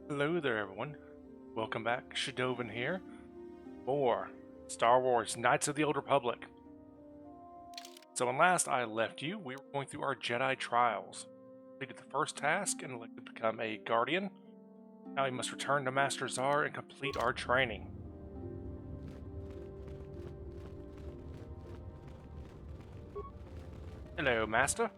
Hello there, everyone. Welcome back. Shadovan here. More Star Wars Knights of the Old Republic. So when last I left you, we were going through our Jedi trials. Completed the first task and elected to become a Guardian. Now we must return to Master Zar and complete our training. Hello, Master.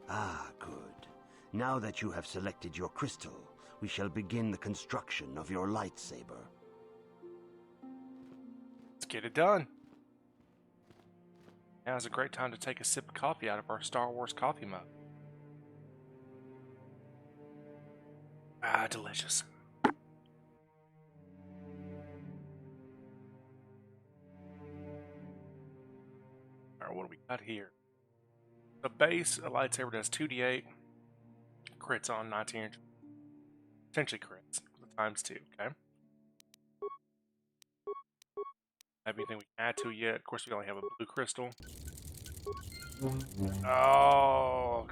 Ah, good. Now that you have selected your crystal, we shall begin the construction of your lightsaber. Let's get it done. Now's a great time to take a sip of coffee out of our Star Wars coffee mug. Ah, delicious. Alright, what do we got here? The base, a lightsaber does 2d8. Crits on 19, potentially crits, times 2, okay? Have anything we can add to it yet? Of course, we only have a blue crystal. Oh,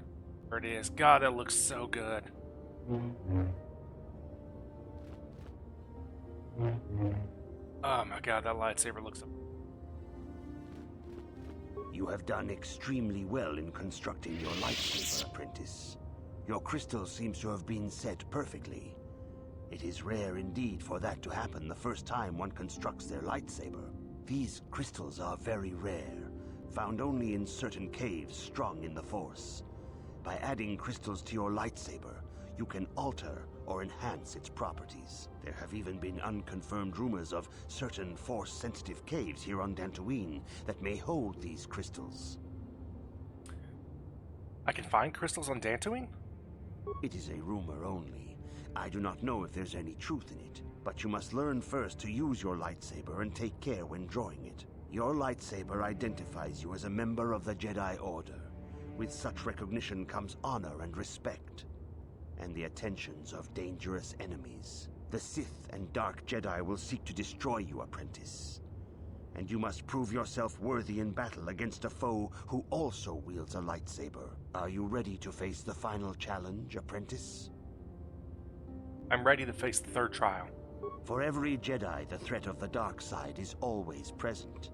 there it is. God, that looks so good. Oh my god, that lightsaber looks... You have done extremely well in constructing your lightsaber, apprentice. Your crystal seems to have been set perfectly. It is rare indeed for that to happen the first time one constructs their lightsaber. These crystals are very rare, found only in certain caves strong in the Force. By adding crystals to your lightsaber, you can alter or enhance its properties. There have even been unconfirmed rumors of certain Force-sensitive caves here on Dantooine that may hold these crystals. I can find crystals on Dantooine? It is a rumor only. I do not know if there's any truth in it, but you must learn first to use your lightsaber and take care when drawing it. Your lightsaber identifies you as a member of the Jedi Order. With such recognition comes honor and respect, and the attentions of dangerous enemies. The Sith and Dark Jedi will seek to destroy you, apprentice. And you must prove yourself worthy in battle against a foe who also wields a lightsaber. Are you ready to face the final challenge, apprentice? I'm ready to face the third trial. For every Jedi, the threat of the dark side is always present.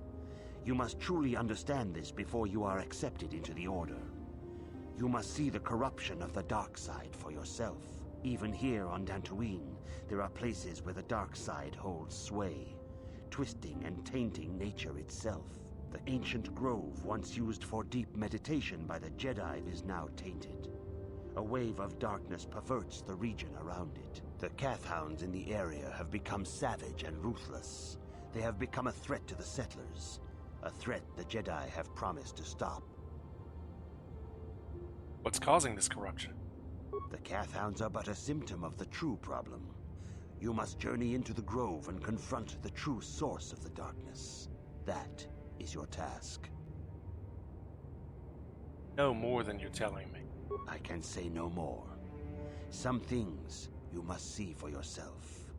You must truly understand this before you are accepted into the Order. You must see the corruption of the dark side for yourself. Even here on Dantooine, there are places where the dark side holds sway, twisting and tainting nature itself. The ancient grove, once used for deep meditation by the Jedi, is now tainted. A wave of darkness perverts the region around it. The Kath-hounds in the area have become savage and ruthless. They have become a threat to the settlers, a threat the Jedi have promised to stop. What's causing this corruption? The Kath-hounds are but a symptom of the true problem. You must journey into the grove and confront the true source of the darkness. That is your task. No more than you're telling me. I can say no more. Some things you must see for yourself.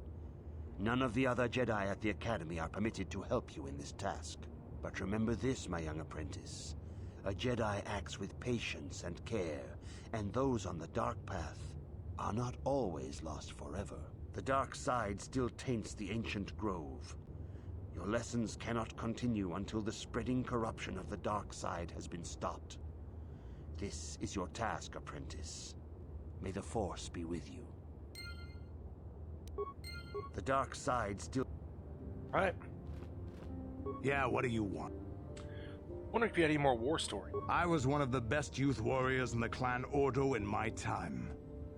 None of the other Jedi at the Academy are permitted to help you in this task. But remember this, my young apprentice. A Jedi acts with patience and care, and those on the dark path are not always lost forever. The dark side still taints the ancient grove. Your lessons cannot continue until the spreading corruption of the dark side has been stopped. This is your task, apprentice. May the Force be with you. The dark side still... Right. Yeah, what do you want? Wondering if you had any more war story. I was one of the best youth warriors in the clan Ordo in my time.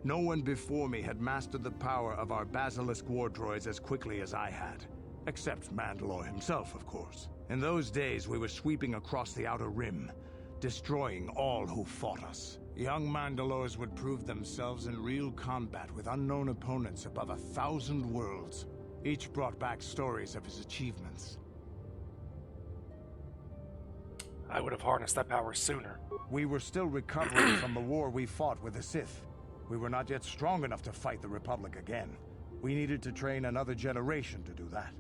No one before me had mastered the power of our basilisk war droids as quickly as I had. Except Mandalore himself, of course. In those days, we were sweeping across the Outer Rim, destroying all who fought us. Young Mandalores would prove themselves in real combat with unknown opponents above 1,000 worlds. Each brought back stories of his achievements. I would have harnessed that power sooner. We were still recovering from the war we fought with the Sith. We were not yet strong enough to fight the Republic again. We needed to train another generation to do that.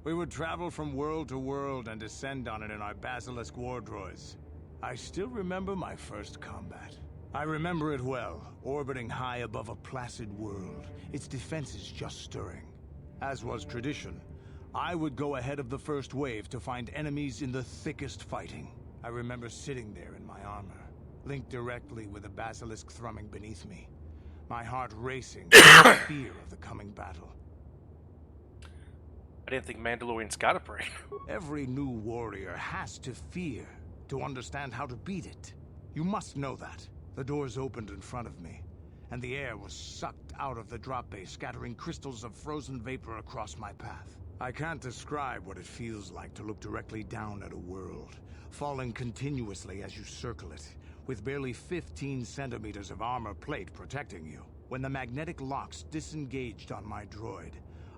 We would travel from world to world and descend on it in our basilisk war droids. I still remember my first combat. I remember it well, orbiting high above a placid world, its defenses just stirring. As was tradition, I would go ahead of the first wave to find enemies in the thickest fighting. I remember sitting there in my armor, linked directly with the basilisk thrumming beneath me, my heart racing with fear of the coming battle. I didn't think Mandalorians got a brain. Every new warrior has to fear to understand how to beat it. You must know that. The doors opened in front of me, and the air was sucked out of the drop bay, scattering crystals of frozen vapor across my path. I can't describe what it feels like to look directly down at a world, falling continuously as you circle it, with barely 15 centimeters of armor plate protecting you. When the magnetic locks disengaged on my droid,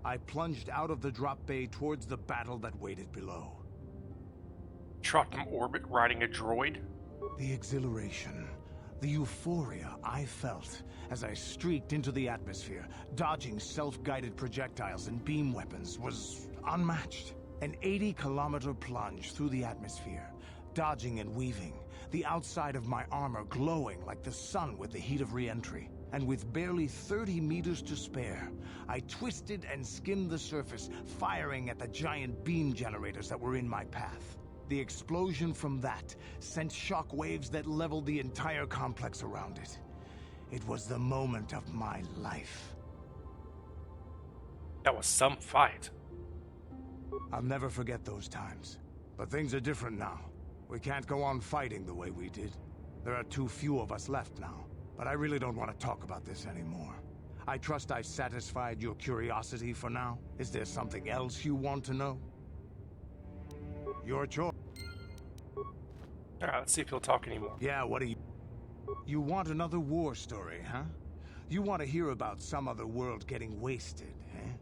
I plunged out of the drop bay towards the battle that waited below. Shot from orbit riding a droid? The exhilaration, the euphoria I felt as I streaked into the atmosphere, dodging self-guided projectiles and beam weapons, was unmatched. An 80-kilometer plunge through the atmosphere, dodging and weaving, the outside of my armor glowing like the sun with the heat of re-entry. And with barely 30 meters to spare, I twisted and skimmed the surface, firing at the giant beam generators that were in my path. The explosion from that sent shock waves that leveled the entire complex around it. It was the moment of my life. That was some fight. I'll never forget those times. But things are different now. We can't go on fighting the way we did. There are too few of us left now. But I really don't want to talk about this anymore. I trust I've satisfied your curiosity for now. Is there something else you want to know? Your choice. Alright, let's see if he'll talk anymore. Yeah, what do you... You want another war story, huh? You want to hear about some other world getting wasted, eh?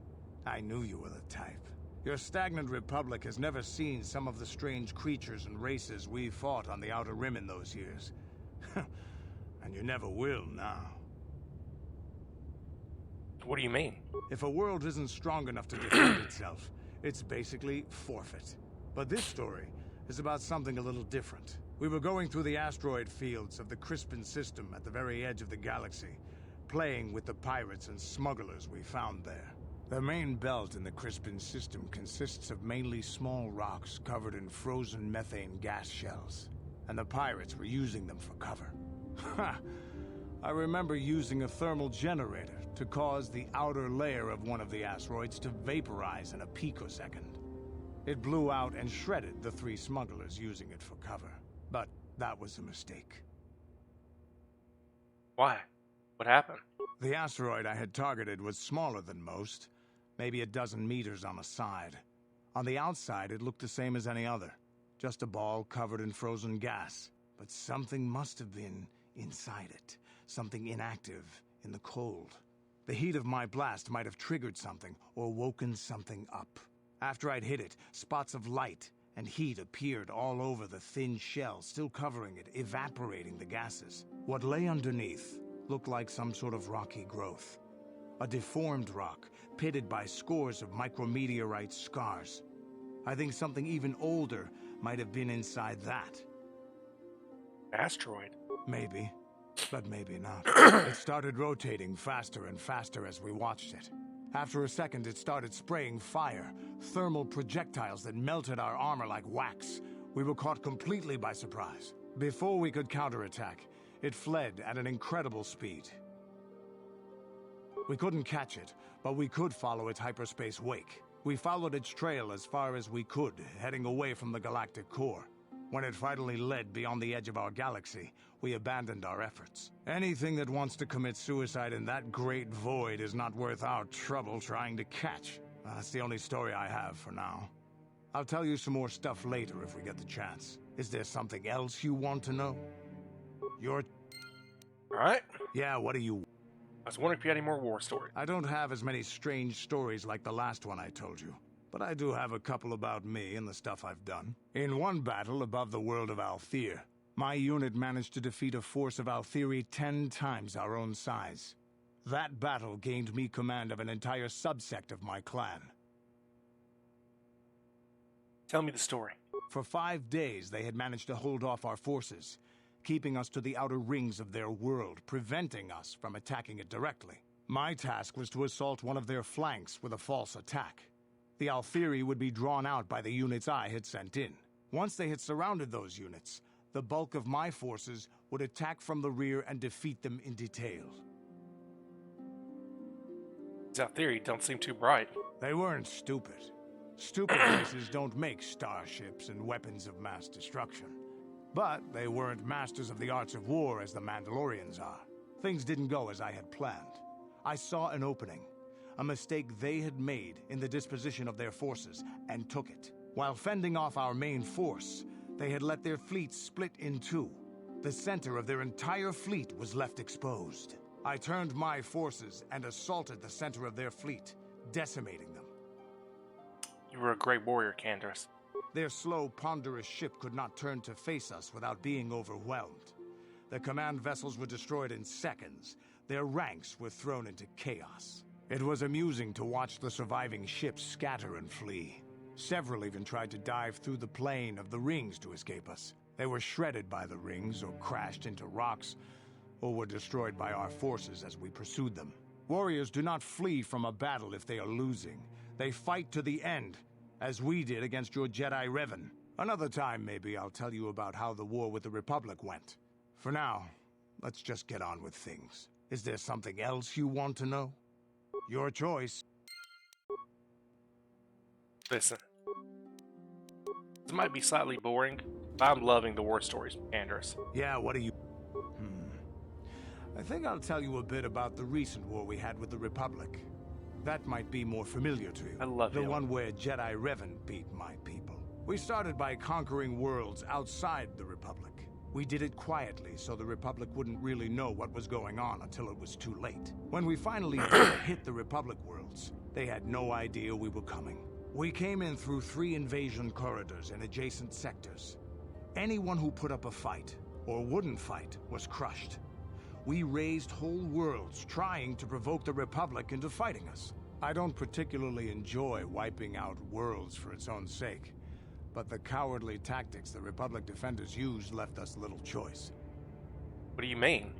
I knew you were the type. Your stagnant republic has never seen some of the strange creatures and races we fought on the Outer Rim in those years. And you never will now. What do you mean? If a world isn't strong enough to defend itself, it's basically forfeit. But this story is about something a little different. We were going through the asteroid fields of the Crispin system at the very edge of the galaxy, playing with the pirates and smugglers we found there. The main belt in the Crispin system consists of mainly small rocks covered in frozen methane gas shells, and the pirates were using them for cover. Ha! I remember using a thermal generator to cause the outer layer of one of the asteroids to vaporize in a picosecond. It blew out and shredded the 3 smugglers using it for cover. But that was a mistake. Why? What happened? The asteroid I had targeted was smaller than most, maybe a dozen meters on a side. On the outside, it looked the same as any other, just a ball covered in frozen gas. But something must have been inside it, something inactive in the cold. The heat of my blast might have triggered something or woken something up. After I'd hit it, spots of light and heat appeared all over the thin shell, still covering it, evaporating the gases. What lay underneath looked like some sort of rocky growth. A deformed rock, pitted by scores of micrometeorite scars. I think something even older might have been inside that. Asteroid? Maybe, but maybe not. It started rotating faster and faster as we watched it. After a second, it started spraying fire, thermal projectiles that melted our armor like wax. We were caught completely by surprise. Before we could counterattack, it fled at an incredible speed. We couldn't catch it, but we could follow its hyperspace wake. We followed its trail as far as we could, heading away from the galactic core. When it finally led beyond the edge of our galaxy, we abandoned our efforts. Anything that wants to commit suicide in that great void is not worth our trouble trying to catch. That's the only story I have for now. I'll tell you some more stuff later if we get the chance. Is there something else you want to know? Alright. Yeah, what do you... I was wondering if you had any more war stories. I don't have as many strange stories like the last one I told you. But I do have a couple about me and the stuff I've done. In one battle above the world of Althir, my unit managed to defeat a force of Althiri 10 times our own size. That battle gained me command of an entire subsect of my clan. Tell me the story. For 5 days, they had managed to hold off our forces, keeping us to the outer rings of their world, preventing us from attacking it directly. My task was to assault one of their flanks with a false attack. The Althiri would be drawn out by the units I had sent in. Once they had surrounded those units, the bulk of my forces would attack from the rear and defeat them in detail. These Althiri don't seem too bright. They weren't stupid. Stupid races don't make starships and weapons of mass destruction. But they weren't masters of the arts of war as the Mandalorians are. Things didn't go as I had planned. I saw an opening, a mistake they had made in the disposition of their forces, and took it. While fending off our main force, they had let their fleet split in two. The center of their entire fleet was left exposed. I turned my forces and assaulted the center of their fleet, decimating them. You were a great warrior, Candace. Their slow, ponderous ship could not turn to face us without being overwhelmed. The command vessels were destroyed in seconds. Their ranks were thrown into chaos. It was amusing to watch the surviving ships scatter and flee. Several even tried to dive through the plane of the rings to escape us. They were shredded by the rings, or crashed into rocks, or were destroyed by our forces as we pursued them. Warriors do not flee from a battle if they are losing. They fight to the end, as we did against your Jedi Revan. Another time, maybe, I'll tell you about how the war with the Republic went. For now, let's just get on with things. Is there something else you want to know? Your choice. Listen. This might be slightly boring, but I'm loving the war stories, Candace. Yeah, what do you... I think I'll tell you a bit about the recent war we had with the Republic. That might be more familiar to you. I love the him. one where Jedi Revan beat my people. We started by conquering worlds outside the Republic. We did it quietly, so the Republic wouldn't really know what was going on until it was too late. When we finally did hit the Republic worlds, they had no idea we were coming. We came in through 3 invasion corridors in adjacent sectors. Anyone who put up a fight, or wouldn't fight, was crushed. We razed whole worlds trying to provoke the Republic into fighting us. I don't particularly enjoy wiping out worlds for its own sake, but the cowardly tactics the Republic defenders used left us little choice. What do you mean?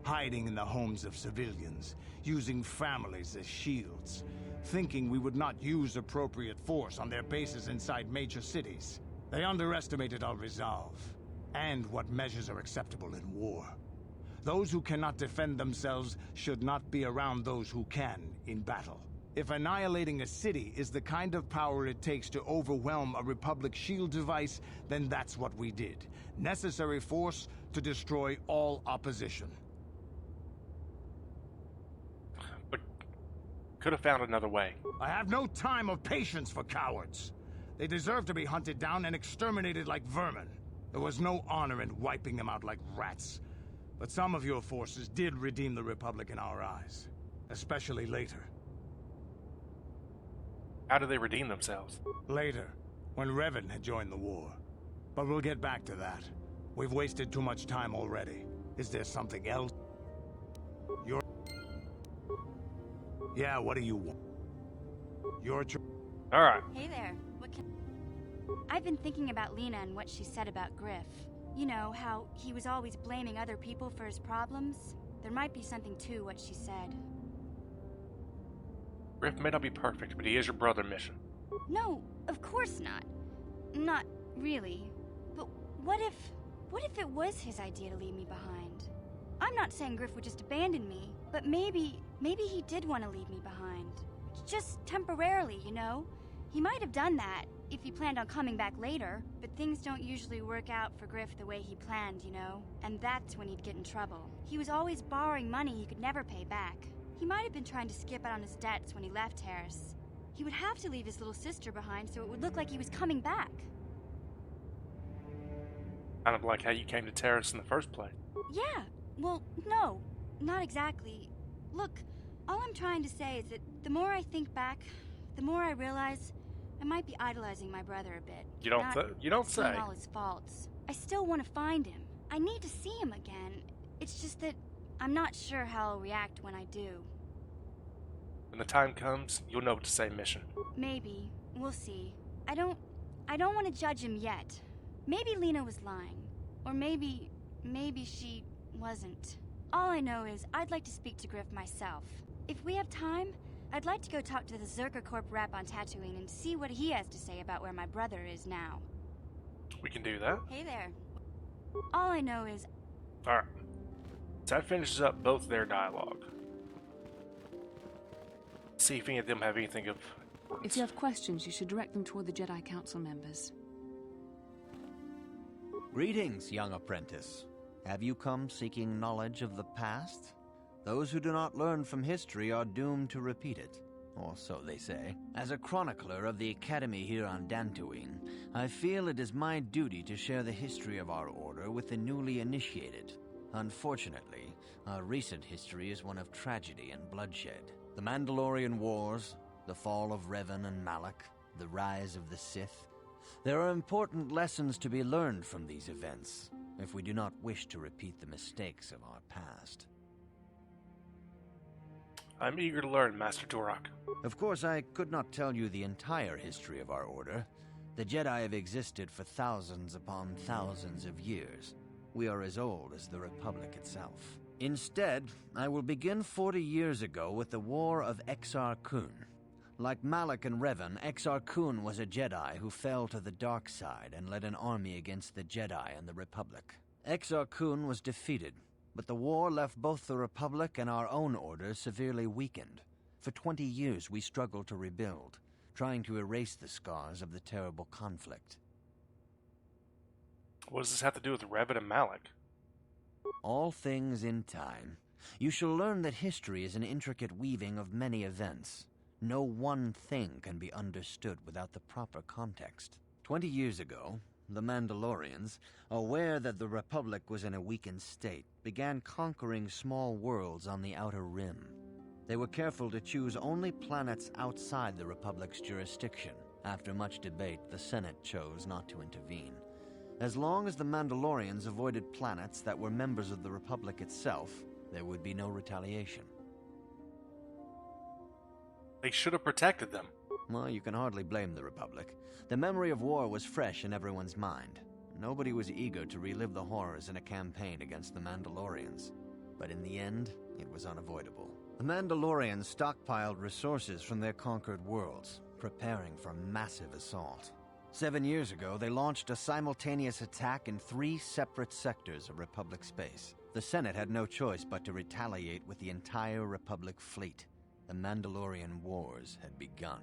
Hiding in the homes of civilians, using families as shields, thinking we would not use appropriate force on their bases inside major cities. They underestimated our resolve, and what measures are acceptable in war. Those who cannot defend themselves should not be around those who can in battle. If annihilating a city is the kind of power it takes to overwhelm a Republic shield device, then that's what we did. Necessary force to destroy all opposition. But could have found another way. I have no time or patience for cowards. They deserve to be hunted down and exterminated like vermin. There was no honor in wiping them out like rats. But some of your forces did redeem the Republic in our eyes, especially later. How did they redeem themselves? Later, when Revan had joined the war. But we'll get back to that. We've wasted too much time already. Is there something else? Yeah, what do you want? Your choice. Alright. Hey there. I've been thinking about Lena and what she said about Griff. You know, how he was always blaming other people for his problems? There might be something to what she said. Griff may not be perfect, but he is your brother, Mission. No, of course not. Not really. But what if it was his idea to leave me behind? I'm not saying Griff would just abandon me, but maybe he did want to leave me behind. Just temporarily, you know? He might have done that if he planned on coming back later, but things don't usually work out for Griff the way he planned, you know? And that's when he'd get in trouble. He was always borrowing money he could never pay back. He might have been trying to skip out on his debts when he left Harris. He would have to leave his little sister behind so it would look like he was coming back. Kind of like how you came to Terrace in the first place. Yeah, well, no, not exactly. Look, all I'm trying to say is that the more I think back, the more I realize I might be idolizing my brother a bit. You don't say. Seeing all his faults. I still want to find him. I need to see him again. It's just that I'm not sure how I'll react when I do. When the time comes, you'll know what to say, Mission. Maybe. We'll see. I don't want to judge him yet. Maybe Lena was lying. Or maybe maybe she wasn't. All I know is I'd like to speak to Griff myself. If we have time, I'd like to go talk to the Zerka Corp rep on Tatooine and see what he has to say about where my brother is now. We can do that. Hey there. All I know is... Alright. So that finishes up both their dialogue. See if any of them have anything of importance. If you have questions, you should direct them toward the Jedi Council members. Greetings, young apprentice. Have you come seeking knowledge of the past? Those who do not learn from history are doomed to repeat it, or so they say. As a chronicler of the Academy here on Dantooine, I feel it is my duty to share the history of our order with the newly initiated. Unfortunately, our recent history is one of tragedy and bloodshed. The Mandalorian Wars, the fall of Revan and Malak, the rise of the Sith. There are important lessons to be learned from these events, if we do not wish to repeat the mistakes of our past. I'm eager to learn, Master Turok. Of course, I could not tell you the entire history of our order. The Jedi have existed for thousands upon thousands of years. We are as old as the Republic itself. Instead, I will begin 40 years ago with the War of Exar Kun. Like Malak and Revan, Exar Kun was a Jedi who fell to the dark side and led an army against the Jedi and the Republic. Exar Kun was defeated, but the war left both the Republic and our own order severely weakened. For 20 years we struggled to rebuild, trying to erase the scars of the terrible conflict. What does this have to do with Revan and Malak? All things in time. You shall learn that history is an intricate weaving of many events. No one thing can be understood without the proper context. 20 years ago, the Mandalorians, aware that the Republic was in a weakened state, began conquering small worlds on the Outer Rim. They were careful to choose only planets outside the Republic's jurisdiction. After much debate, the Senate chose not to intervene. As long as the Mandalorians avoided planets that were members of the Republic itself, there would be no retaliation. They should have protected them. Well, you can hardly blame the Republic. The memory of war was fresh in everyone's mind. Nobody was eager to relive the horrors in a campaign against the Mandalorians. But in the end, it was unavoidable. The Mandalorians stockpiled resources from their conquered worlds, preparing for a massive assault. 7 years ago, they launched a simultaneous attack in 3 separate sectors of Republic space. The Senate had no choice but to retaliate with the entire Republic fleet. The Mandalorian Wars had begun.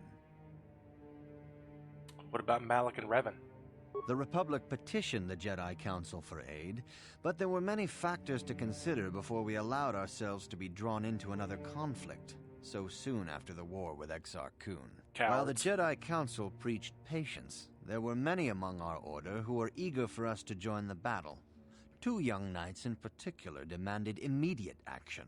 What about Malak and Revan? The Republic petitioned the Jedi Council for aid, but there were many factors to consider before we allowed ourselves to be drawn into another conflict, so soon after the war with Exar Kun. While the Jedi Council preached patience, there were many among our order who were eager for us to join the battle. 2 young knights in particular demanded immediate action,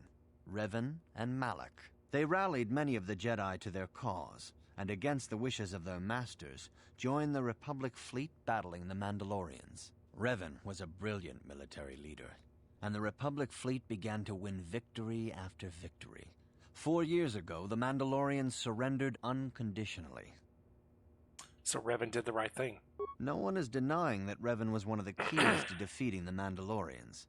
Revan and Malak. They rallied many of the Jedi to their cause, and against the wishes of their masters, joined the Republic fleet battling the Mandalorians. Revan was a brilliant military leader, and the Republic fleet began to win victory after victory. 4 years ago, the Mandalorians surrendered unconditionally. So Revan did the right thing. No one is denying that Revan was one of the keys to defeating the Mandalorians.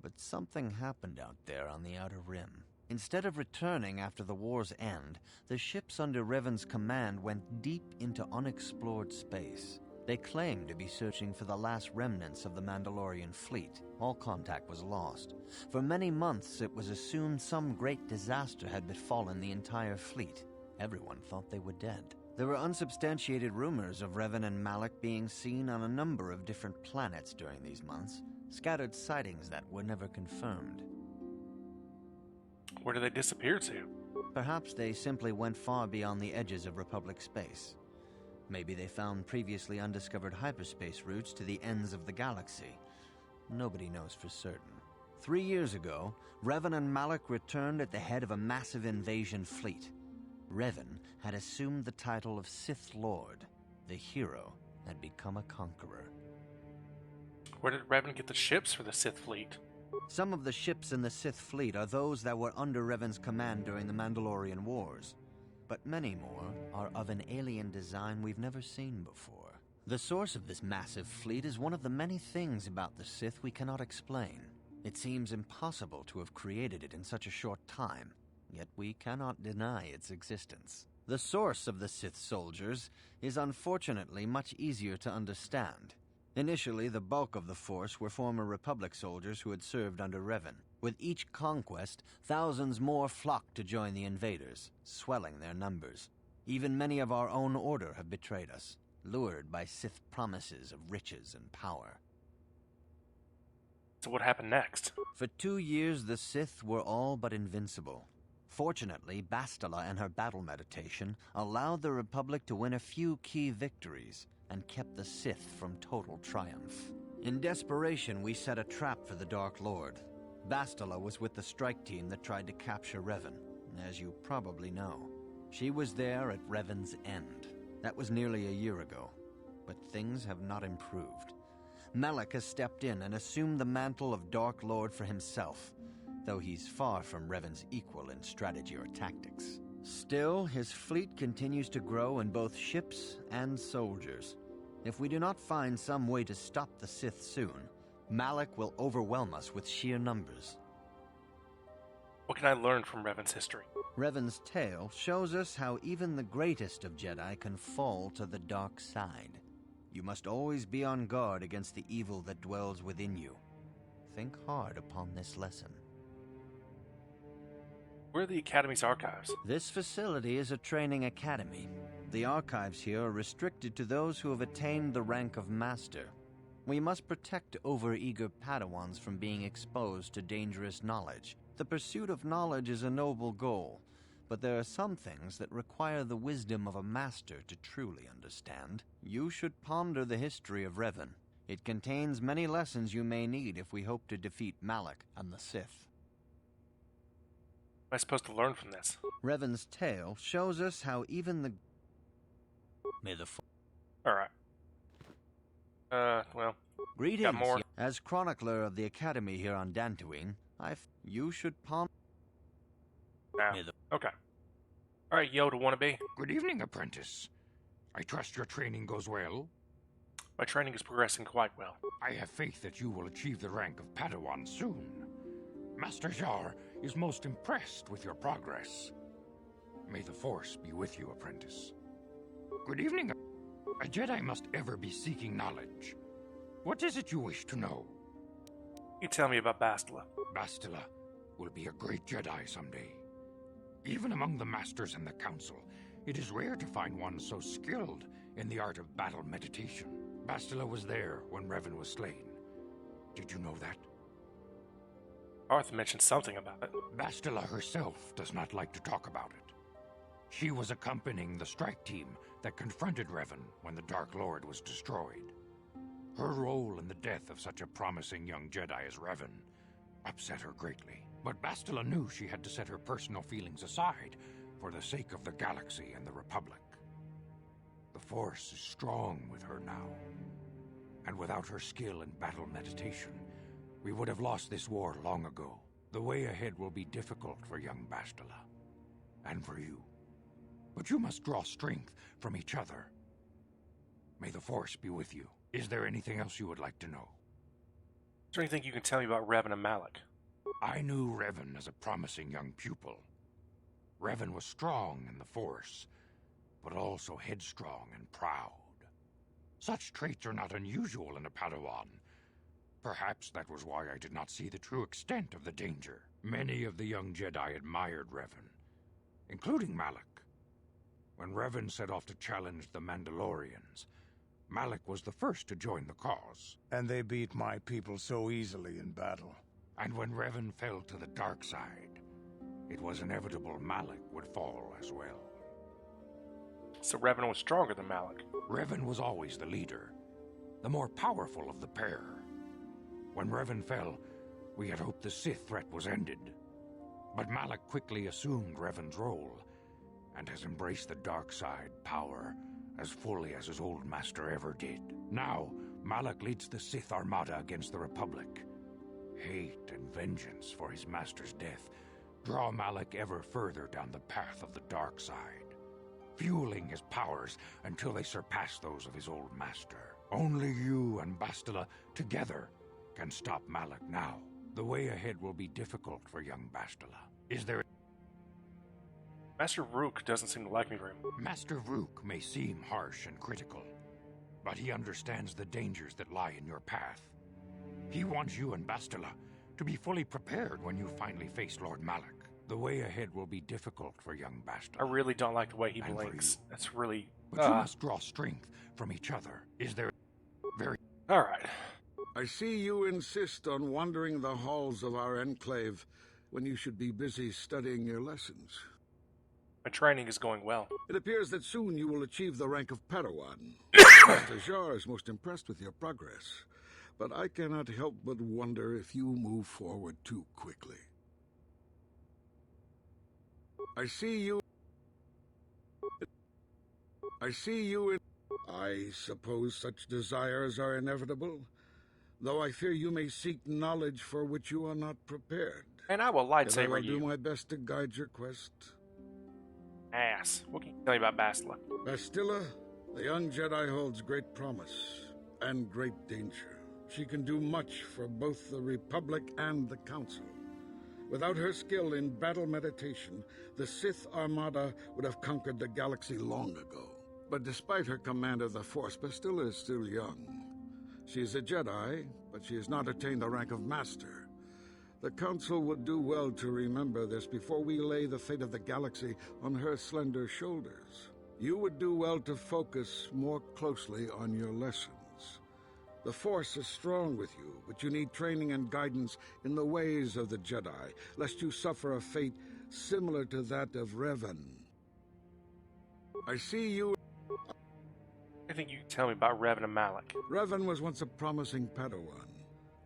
But something happened out there on the Outer Rim. Instead of returning after the war's end, the ships under Revan's command went deep into unexplored space. They claimed to be searching for the last remnants of the Mandalorian fleet. All contact was lost. For many months, it was assumed some great disaster had befallen the entire fleet. Everyone thought they were dead. There were unsubstantiated rumors of Revan and Malak being seen on a number of different planets during these months, scattered sightings that were never confirmed. Where did they disappear to? Perhaps they simply went far beyond the edges of Republic space. Maybe they found previously undiscovered hyperspace routes to the ends of the galaxy. Nobody knows for certain. 3 years ago, Revan and Malak returned at the head of a massive invasion fleet. Revan had assumed the title of Sith Lord. The hero had become a conqueror. Where did Revan get the ships for the Sith fleet? Some of the ships in the Sith fleet are those that were under Revan's command during the Mandalorian Wars. But many more are of an alien design we've never seen before. The source of this massive fleet is one of the many things about the Sith we cannot explain. It seems impossible to have created it in such a short time, yet we cannot deny its existence. The source of the Sith soldiers is unfortunately much easier to understand. Initially, the bulk of the force were former Republic soldiers who had served under Revan. With each conquest, thousands more flocked to join the invaders, swelling their numbers. Even many of our own order have betrayed us, lured by Sith promises of riches and power. So what happened next? For 2 years, the Sith were all but invincible. Fortunately, Bastila and her battle meditation allowed the Republic to win a few key victories and kept the Sith from total triumph. In desperation, we set a trap for the Dark Lord. Bastila was with the strike team that tried to capture Revan, as you probably know. She was there at Revan's end. That was nearly a year ago, but things have not improved. Malak has stepped in and assumed the mantle of Dark Lord for himself, though he's far from Revan's equal in strategy or tactics. Still, his fleet continues to grow in both ships and soldiers. If we do not find some way to stop the Sith soon, Malak will overwhelm us with sheer numbers. What can I learn from Revan's history? Revan's tale shows us how even the greatest of Jedi can fall to the dark side. You must always be on guard against the evil that dwells within you. Think hard upon this lesson. Where are the Academy's archives? This facility is a training academy. The archives here are restricted to those who have attained the rank of Master. We must protect overeager Padawans from being exposed to dangerous knowledge. The pursuit of knowledge is a noble goal, but there are some things that require the wisdom of a master to truly understand. You should ponder the history of Revan. It contains many lessons you may need if we hope to defeat Malak and the Sith. What am I supposed to learn from this? Revan's tale shows us how even the... Alright. Well, Greetings. got more. As chronicler of the Academy here on Dantooine, you should ponder... Now. Okay. Alright, Yoda wannabe. Good evening, apprentice. I trust your training goes well. My training is progressing quite well. I have faith that you will achieve the rank of Padawan soon. Master Jar is most impressed with your progress. May the Force be with you, apprentice. Good evening. A Jedi must ever be seeking knowledge. What is it you wish to know? You tell me about Bastila. Bastila will be a great Jedi someday. Even among the Masters and the Council, it is rare to find one so skilled in the art of battle meditation. Bastila was there when Revan was slain. Did you know that? Arth mentioned something about it. Bastila herself does not like to talk about it. She was accompanying the strike team that confronted Revan when the Dark Lord was destroyed. Her role in the death of such a promising young Jedi as Revan upset her greatly. But Bastila knew she had to set her personal feelings aside for the sake of the galaxy and the Republic. The Force is strong with her now. And without her skill in battle meditation, we would have lost this war long ago. The way ahead will be difficult for young Bastila. And for you. But you must draw strength from each other. May the Force be with you. Is there anything else you would like to know? Is there anything you can tell me about Revan and Malak? I knew Revan as a promising young pupil. Revan was strong in the Force, but also headstrong and proud. Such traits are not unusual in a Padawan. Perhaps that was why I did not see the true extent of the danger. Many of the young Jedi admired Revan, including Malak. When Revan set off to challenge the Mandalorians, Malak was the first to join the cause. And they beat my people so easily in battle. And when Revan fell to the dark side, it was inevitable Malak would fall as well. So Revan was stronger than Malak. Revan was always the leader, the more powerful of the pair. When Revan fell, we had hoped the Sith threat was ended. But Malak quickly assumed Revan's role, and has embraced the dark side power as fully as his old master ever did. Now, Malak leads the Sith Armada against the Republic. Hate and vengeance for his master's death draw Malak ever further down the path of the dark side. fueling his powers until they surpass those of his old master. Only you and Bastila together can stop Malak now. The way ahead will be difficult for young Bastila. Is there... Master Rook doesn't seem to like me very much. Master Rook may seem harsh and critical, but he understands the dangers that lie in your path. He wants you and Bastila to be fully prepared when you finally face Lord Malak. The way ahead will be difficult for young Bastila. I really don't like the way he And for blinks. you. That's really... But you must draw strength from each other. Is there... very... Alright. I see you insist on wandering the halls of our Enclave when you should be busy studying your lessons. My training is going well. It appears that soon you will achieve the rank of Padawan. Master Jar is most impressed with your progress, but I cannot help but wonder if you move forward too quickly. I see you in... I suppose such desires are inevitable, though I fear you may seek knowledge for which you are not prepared. And I will Yet I lightsaber will you. do my best to guide your quest. Ass. What can you tell me about Bastila? Bastila, the young Jedi holds great promise and great danger. She can do much for both the Republic and the Council. Without her skill in battle meditation, the Sith Armada would have conquered the galaxy long ago. But despite her command of the Force, Bastila is still young. She is a Jedi, but she has not attained the rank of Master. The Council would do well to remember this before we lay the fate of the galaxy on her slender shoulders. You would do well to focus more closely on your lessons. The Force is strong with you, but you need training and guidance in the ways of the Jedi, lest you suffer a fate similar to that of Revan. I see you... I think you can tell me about Revan and Malak. Revan was once a promising Padawan,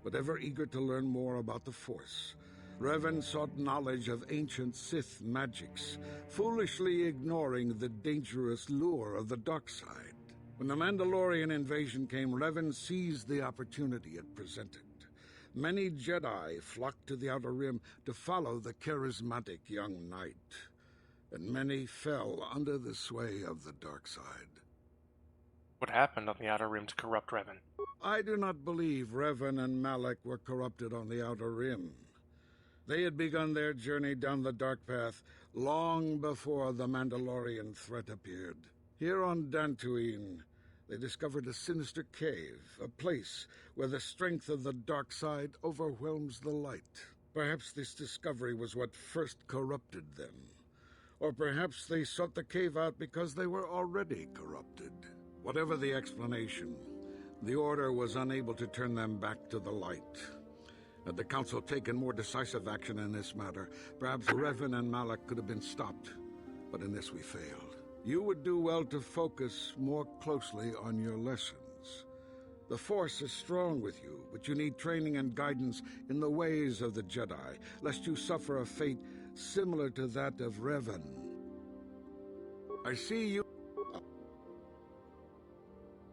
but ever eager to learn more about the Force. Revan sought knowledge of ancient Sith magics, foolishly ignoring the dangerous lure of the dark side. When the Mandalorian invasion came, Revan seized the opportunity it presented. Many Jedi flocked to the Outer Rim to follow the charismatic young knight, and many fell under the sway of the dark side. What happened on the Outer Rim to corrupt Revan? I do not believe Revan and Malak were corrupted on the Outer Rim. They had begun their journey down the dark path long before the Mandalorian threat appeared. Here on Dantooine, they discovered a sinister cave, a place where the strength of the dark side overwhelms the light. Perhaps this discovery was what first corrupted them. Or perhaps they sought the cave out because they were already corrupted. Whatever the explanation, the Order was unable to turn them back to the light. Had the Council taken more decisive action in this matter, perhaps Revan and Malak could have been stopped. But in this we failed. You would do well to focus more closely on your lessons. The Force is strong with you, but you need training and guidance in the ways of the Jedi, lest you suffer a fate similar to that of Revan. I see you...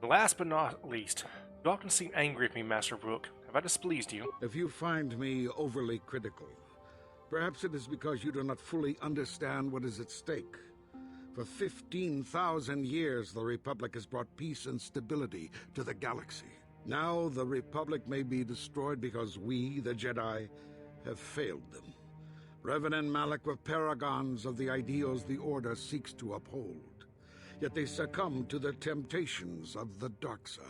Last but not least, you often seem angry at me, Master Rook. Have I displeased you? If you find me overly critical, perhaps it is because you do not fully understand what is at stake. For 15,000 years, the Republic has brought peace and stability to the galaxy. Now the Republic may be destroyed because we, the Jedi, have failed them. Revan and Malak were paragons of the ideals the Order seeks to uphold. Yet they succumbed to the temptations of the dark side.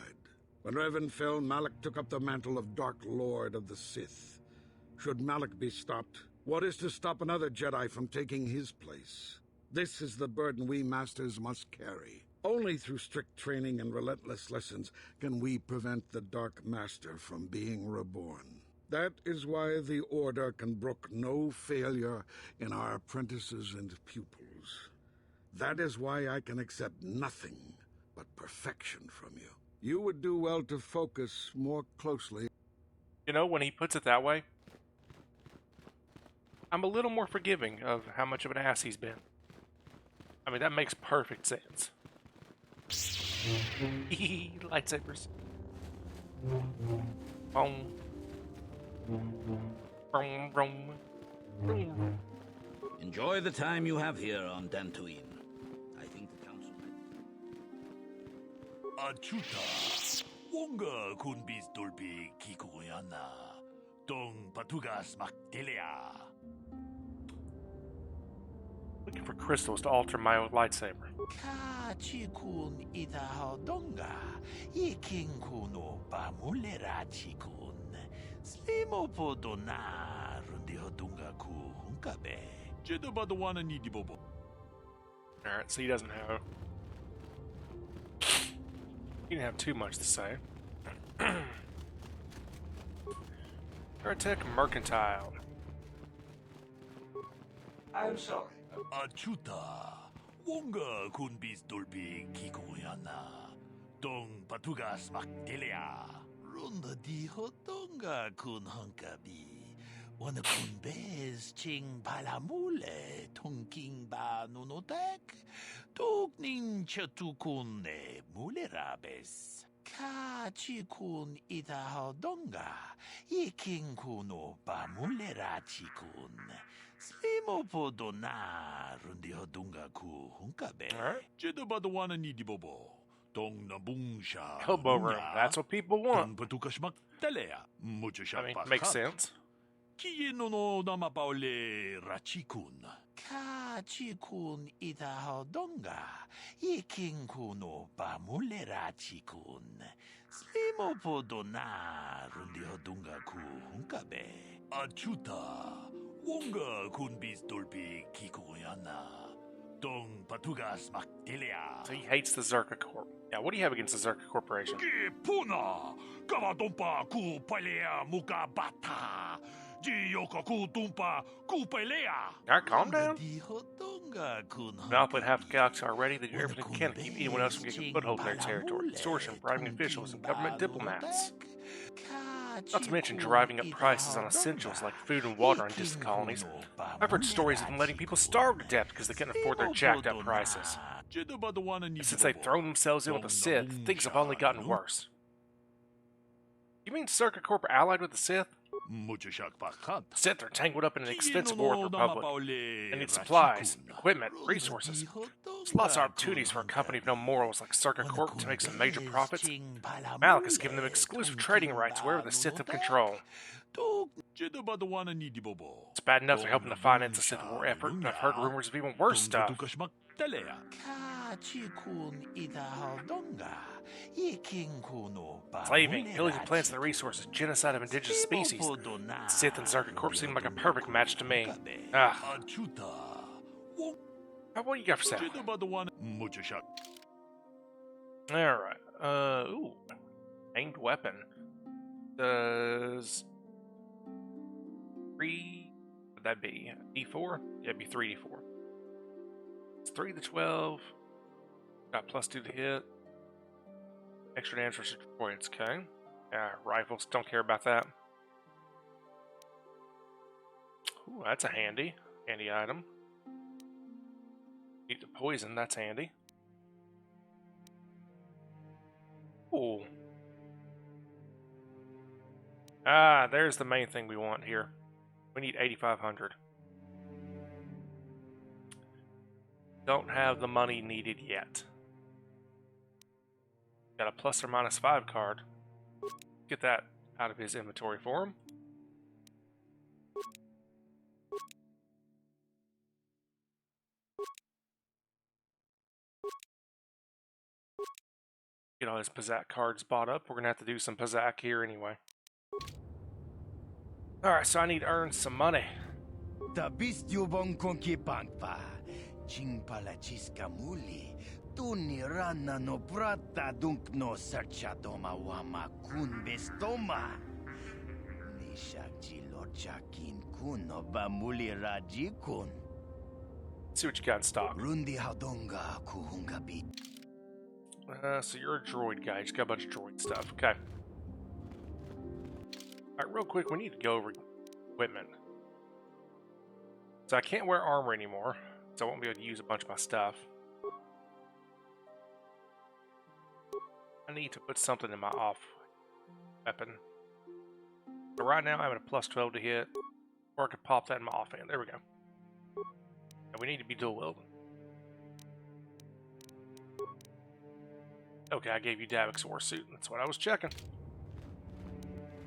When Revan fell, Malak took up the mantle of Dark Lord of the Sith. Should Malak be stopped, what is to stop another Jedi from taking his place? This is the burden we Masters must carry. Only through strict training and relentless lessons can we prevent the Dark Master from being reborn. That is why the Order can brook no failure in our apprentices and pupils. That is why I can accept nothing but perfection from you. You would do well to focus more closely. You know, when he puts it that way, I'm a little more forgiving of how much of an ass he's been. I mean, that makes perfect sense. Lightsabers. Boom. Boom, boom, boom. Enjoy the time you have here on Dantooine. I think the Achuta, Wonga kun bis dolby kikuyana, dong patugas makdelia. Looking for crystals to alter my own lightsaber. Ka chikun ita donga, iking kuno bamulera chikun. Slimo podona rundi hodunga ku hunkabe. Jeda badawana ni dibobo. Alright, so he doesn't have... He didn't have too much to say. Paratech Mercantile. I'm sorry. Achuta, Wonga kun bis dolby kikuyana, dong patugas makdelia. Runda di hodonga kun hunkabi. Wana kun bez ching palamule, tongking ba nunotek, togning chatukune mulerabes. Ka chikun ita hodonga, iking kuno ba mulera chikun. Slimo podona rundi hodunga ku hunkabe. Alright. Jeda badawana ni dibobo. Dong na bungsha. Elbow room. That's what people want. Dong patukas makdelea. Mucho I mean, makes sense. Kieno no namapaule rachikun. Ka chikun ita hodonga. Iking kuno ba mulera chikun. Slimo podona rundi hodunga ku hunkabe. Achuta. Wonga kun bis dolby kikuyana. Dong patugas makdelia. So he hates the Zerka Corp. Yeah, what do you have against the Zerka Corporation? Ki puna. Kavadompa ku palea muka bata. Jiyoka ku tumpa ku palea. Alright, calm down. Di hodonga kun Monopoly and half the galaxy are ready. They do everything they can to keep anyone else from getting a foothold in their territory. Extortion, bribing officials, and government diplomats. Not to mention driving up prices on essentials like food and water in distant colonies. I've heard stories of them letting people starve to death because they couldn't afford their jacked up prices. And since they've thrown themselves in with the Sith, things have only gotten worse. You mean Circa Corp are allied with the Sith? The Sith are tangled up in an expensive war with the Republic. They need supplies, equipment, resources. There's lots of opportunities for a company of no morals like Circa Corp to make some major profits. Malik has given them exclusive trading rights wherever the Sith have control. It's bad enough they're helping to finance the Sith war effort, and I've heard rumors of even worse stuff. Slaving, pillaging plants and the resources, genocide of indigenous species. Sith and Zerka Corp seem like a perfect match to me. What do you got for sale? Alright, ooh. Aimed weapon. Does... 3... Would that be D4? Yeah, it'd be 3D4. It's 3 to 12. Got +2 to hit. Extra damage for destroyed, okay. Yeah, rifles, don't care about that. Ooh, that's a handy item. Eat the poison, that's handy. Ooh. Ah, there's the main thing we want here. We need 8,500. Don't have the money needed yet. Got a ±5 card. Get that out of his inventory for him. Get all his Pazak cards bought up. We're going to have to do some Pazak here anyway. Alright, so I need to earn some money. Tunirana no brata dunk no searchadoma wama kun bestoma. Nishakji lochakin kuno bamuli rajikun. See what you got in stock. Rundi hadonga kuhungabi. So you're a droid guy. You just got a bunch of droid stuff. Okay. Alright, real quick, we need to go over equipment. So I can't wear armor anymore, so I won't be able to use a bunch of my stuff. I need to put something in my off weapon. So right now I'm at a +12 to hit, or I could pop that in my offhand. There we go. And we need to be dual wielding. Okay, I gave you Davic's war suit. That's what I was checking.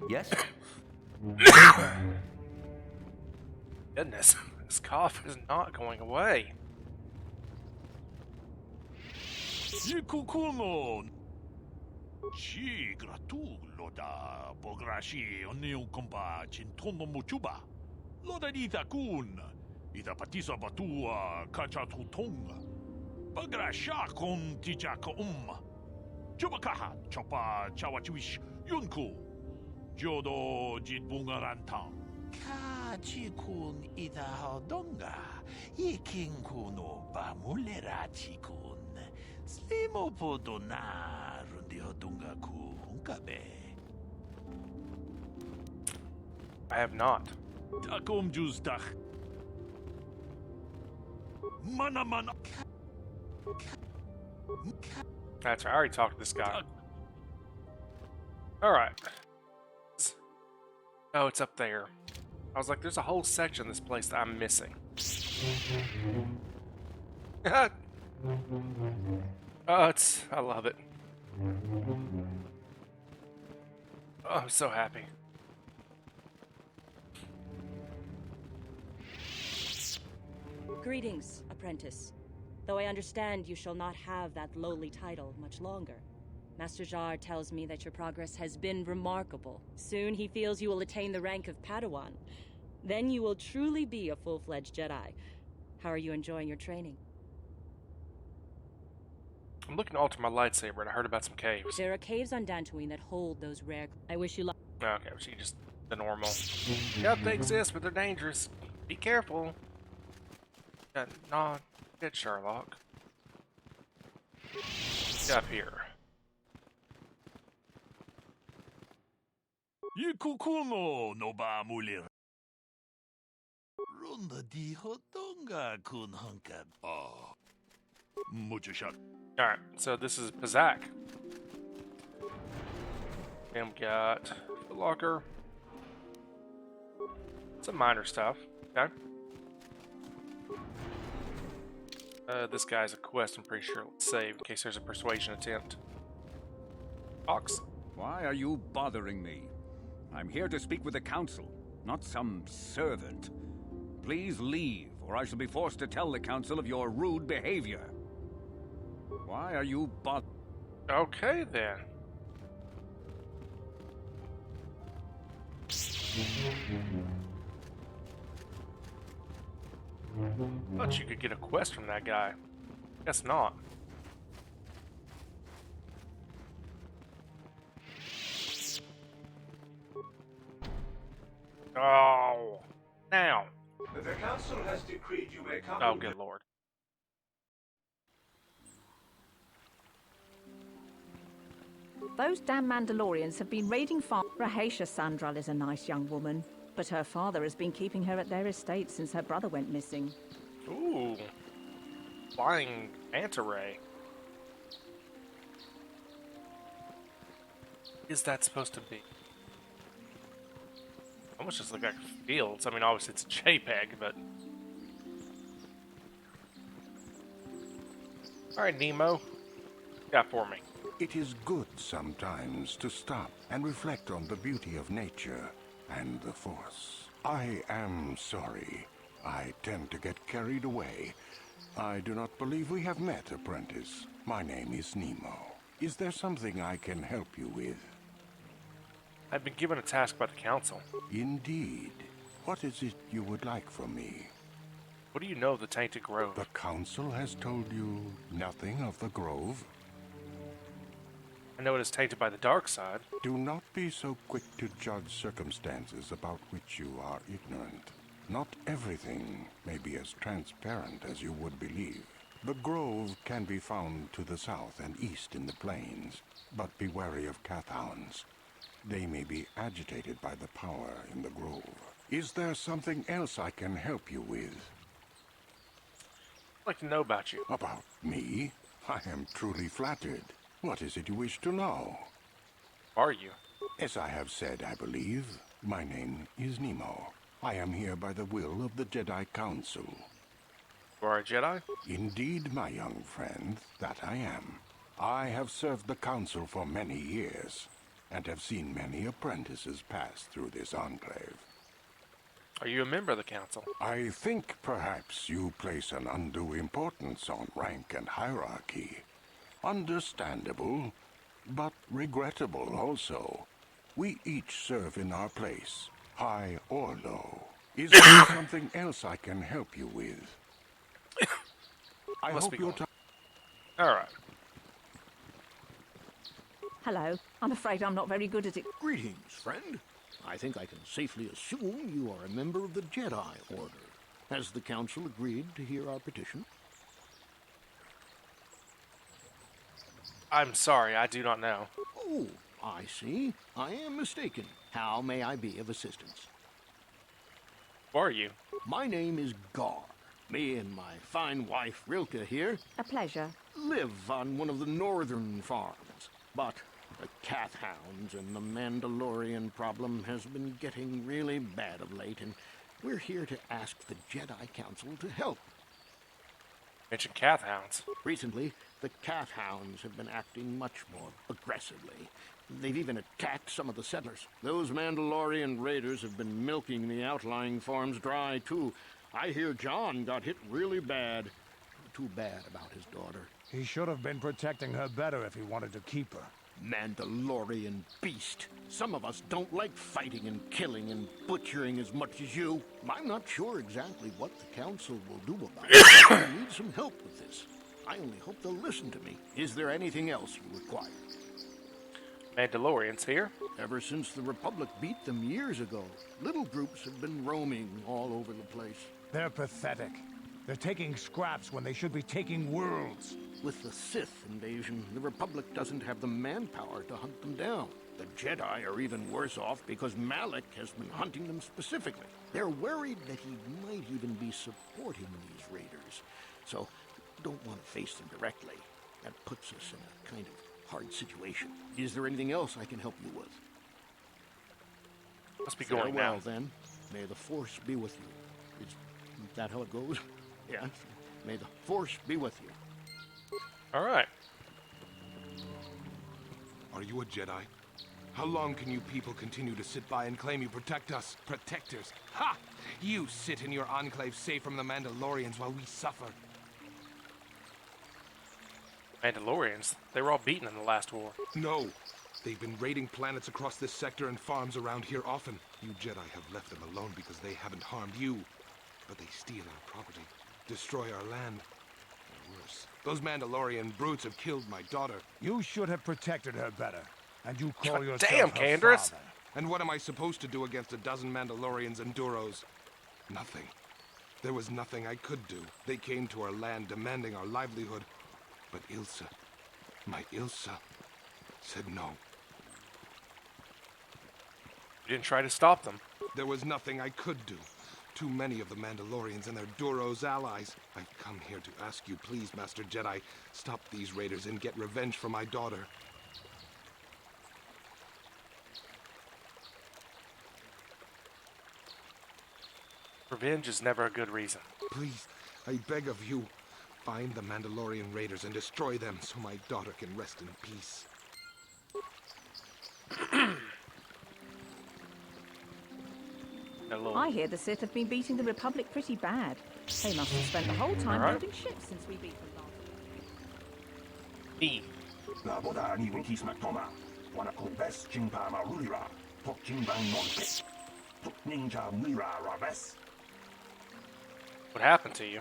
Yes? Goodness, this cough is not going away. Yikukuno. Chi gratulo da bograshi oneu komba chintono muchuba. Loda dita kun. Ita patisa batua kacha tutonga. Bagrasha kon tijaka Chubakaha chopa chawachuish yunku. Jodo jitbungaranta. Kachikun ita hodonga. Ikinkuno bamulerachikun. Slimo podona rundi hodunga ku hunkabe. I have not. Takom justach. Mana mana. That's right, I already talked to this guy. Alright. Oh, it's up there. I was like, there's a whole section of this place that I'm missing. Oh, I love it. Oh, I'm so happy. Greetings, apprentice. Though I understand you shall not have that lowly title much longer. Master Jar tells me that your progress has been remarkable. Soon he feels you will attain the rank of Padawan. Then you will truly be a full-fledged Jedi. How are you enjoying your training? I'm looking to alter my lightsaber, and I heard about some caves. There are caves on Dantooine that hold those rare... I wish you luck. Okay, so you just the normal. Yep, they exist, but they're dangerous. Be careful. Not get Sherlock. Get up here. Yikukuno no ba mulir. Runda di hodonga kun hunka. Oh. Mucho shot. Alright, so this is Pizak. And we got the locker. Some minor stuff. Okay. This guy's a quest, I'm pretty sure. Let's save in case there's a persuasion attempt. Fox? Why are you bothering me? I'm here to speak with the council, not some servant. Please leave, or I shall be forced to tell the council of your rude behavior. Why are you Okay, then. Thought you could get a quest from that guy. Guess not. Oh, now. The council has decreed you may come. Oh, good lord. Those damn Mandalorians have been raiding farm. Rahatia Sandral is a nice young woman, but her father has been keeping her at their estate since her brother went missing. Ooh. Flying manta ray. Is that supposed to be? Almost just look like fields. I mean, obviously it's a JPEG, but... Alright, Nemo. Yeah, for me. It is good sometimes to stop and reflect on the beauty of nature and the Force. I am sorry. I tend to get carried away. I do not believe we have met, apprentice. My name is Nemo. Is there something I can help you with? I've been given a task by the council. Indeed. What is it you would like from me? What do you know of the Tainted Grove? The council has told you nothing of the Grove? I know it is tainted by the dark side. Do not be so quick to judge circumstances about which you are ignorant. Not everything may be as transparent as you would believe. The Grove can be found to the south and east in the plains, but be wary of Cathounds. They may be agitated by the power in the Grove. Is there something else I can help you with? I'd like to know about you. About me? I am truly flattered. What is it you wish to know? Who are you? As I have said, I believe, my name is Nemo. I am here by the will of the Jedi Council. You are a Jedi? Indeed, my young friend, that I am. I have served the Council for many years, and have seen many apprentices pass through this enclave. Are you a member of the Council? I think perhaps you place an undue importance on rank and hierarchy. Understandable, but regrettable also. We each serve in our place, high or low. Is there something else I can help you with? I hope your time... Alright. Hello. I'm afraid I'm not very good at it. Greetings, friend. I think I can safely assume you are a member of the Jedi Order. Has the Council agreed to hear our petition? I'm sorry, I do not know. Oh, I see. I am mistaken. How may I be of assistance? Who are you? My name is Gar. Me and my fine wife, Rilke, here... A pleasure. ...live on one of the northern farms. But the Kath Hounds and the Mandalorian problem has been getting really bad of late, and we're here to ask the Jedi Council to help. Mention Kath Hounds. Recently, the Kath Hounds have been acting much more aggressively. They've even attacked some of the settlers. Those Mandalorian raiders have been milking the outlying farms dry, too. I hear John got hit really bad. Too bad about his daughter. He should have been protecting her better if he wanted to keep her. Mandalorian beast. Some of us don't like fighting and killing and butchering as much as you. I'm not sure exactly what the Council will do about it. I need some help with this. I only hope they'll listen to me. Is there anything else you require? Mandalorians here? Ever since the Republic beat them years ago, little groups have been roaming all over the place. They're pathetic. They're taking scraps when they should be taking worlds. With the Sith invasion, the Republic doesn't have the manpower to hunt them down. The Jedi are even worse off because Malak has been hunting them specifically. They're worried that he might even be supporting these raiders. So, don't want to face them directly. That puts us in a kind of hard situation. Is there anything else I can help you with? Must be going Farewell, now. Then. May the Force be with you. Is that how it goes? Yes. May the Force be with you. Alright. Are you a Jedi? How long can you people continue to sit by and claim you protect us? Protectors? Ha! You sit in your enclave safe from the Mandalorians while we suffer. Mandalorians? They were all beaten in the last war. No. They've been raiding planets across this sector and farms around here often. You Jedi have left them alone because they haven't harmed you. But they steal our property, destroy our land. Or worse, those Mandalorian brutes have killed my daughter. You should have protected her better. And you call God yourself damn, her Candace! father. And what am I supposed to do against a dozen Mandalorians and Duros? Nothing. There was nothing I could do. They came to our land demanding our livelihood. But Ilsa, my Ilsa, said no. You didn't try to stop them. There was nothing I could do. Too many of the Mandalorians and their Duros allies. I've come here to ask you, please, Master Jedi, stop these raiders and get revenge for my daughter. Revenge is never a good reason. Please, I beg of you, find the Mandalorian raiders and destroy them so my daughter can rest in peace. Hello. I hear the Sith have been beating the Republic pretty bad. They must have spent the whole time building ships since we beat them last. E. What happened to you?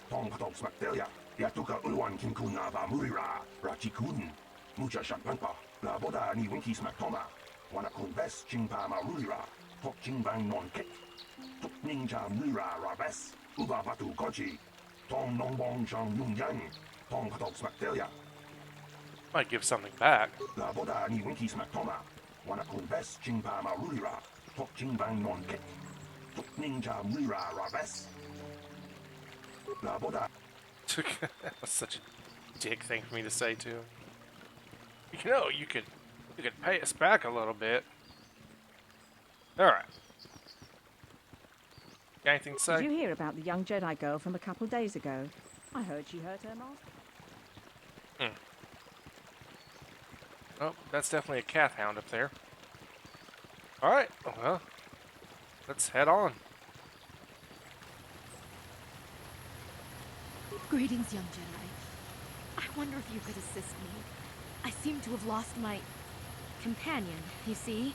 Tong patok smaktelia, yatuka ulwan kinkuna ba murira, rachikun, mucha shakmanpa, la boda ni winki smaktoma, wanakun bes chingpa marurira, tok chingbang non kek, tok ninja mura rabes, uba batu kochi, tong nongbong shang yung tong patok smaktelia. Might give something back. La boda ni winki smaktoma, wanakun bes chingpa marurira, tok chingbang non kek, tok ninja mura rabes. That was such a dick thing for me to say too. You know, you could pay us back a little bit. Alright. Got anything to say? Did you hear about the young Jedi girl from a couple days ago? I heard she hurt her master. Oh, that's definitely a Cath Hound up there. Alright, well, let's head on. Greetings, young Jedi. I wonder if you could assist me. I seem to have lost my companion, you see?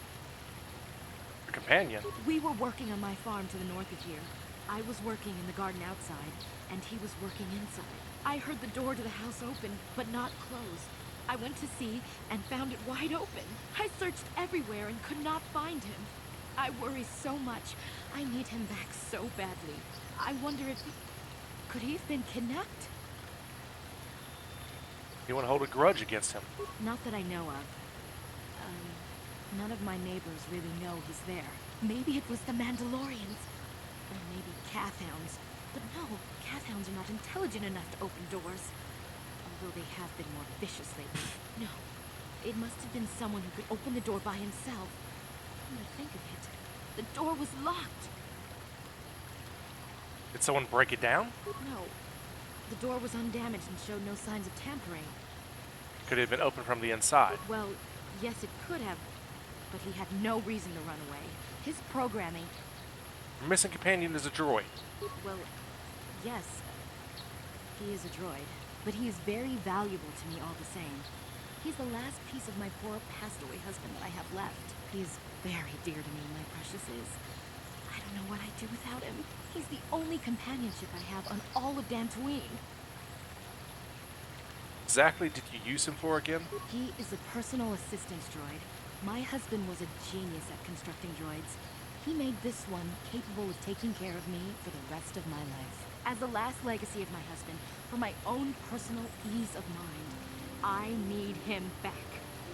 Your companion? We were working on my farm to the north of here. I was working in the garden outside, and he was working inside. I heard the door to the house open, but not close. I went to see and found it wide open. I searched everywhere and could not find him. I worry so much. I need him back so badly. I wonder if could he have been kidnapped? You want to hold a grudge against him? Not that I know of. None of my neighbors really know he's there. Maybe it was the Mandalorians. Or maybe Cath Hounds. But no, Cath Hounds are not intelligent enough to open doors. Although they have been more vicious lately. No, it must have been someone who could open the door by himself. Come to think of it, the door was locked. Did someone break it down? No, the door was undamaged and showed no signs of tampering. Could it have been opened from the inside? Well, yes, it could have, but he had no reason to run away. His programming... Your missing companion is a droid. Well, yes, he is a droid, but he is very valuable to me all the same. He's the last piece of my poor passed-away husband that I have left. He is very dear to me, my precious is. I don't know what I'd do without him. He's the only companionship I have on all of Dantooine. Exactly did you use him for again? He is a personal assistance droid. My husband was a genius at constructing droids. He made this one capable of taking care of me for the rest of my life. As the last legacy of my husband, for my own personal ease of mind, I need him back.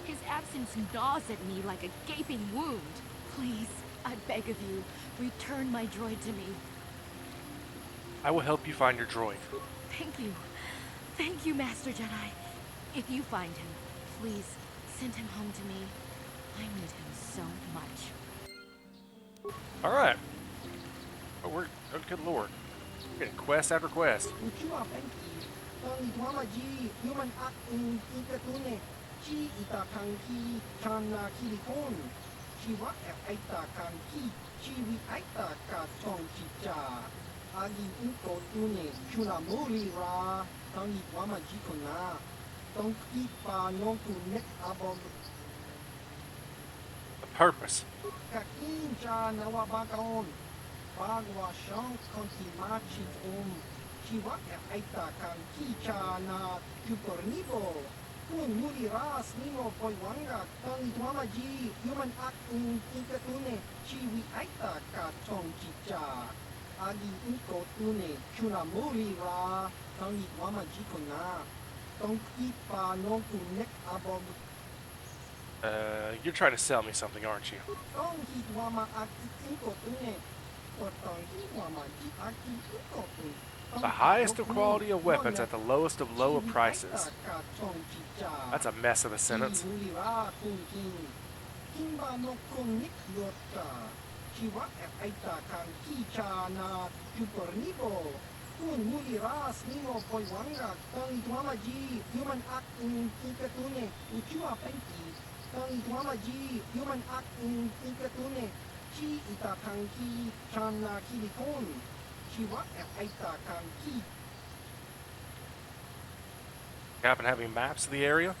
His absence gnaws at me like a gaping wound. Please, I beg of you, return my droid to me. I will help you find your droid. Thank you. Thank you, Master Jedi. If you find him, please send him home to me. I need him so much. Alright. Oh, good lord. We're getting quest after quest. The purpose. You're trying to sell me something, aren't you? The highest of quality of weapons at the lowest of lower prices. That's a mess of a sentence. You happen to have any maps of the area?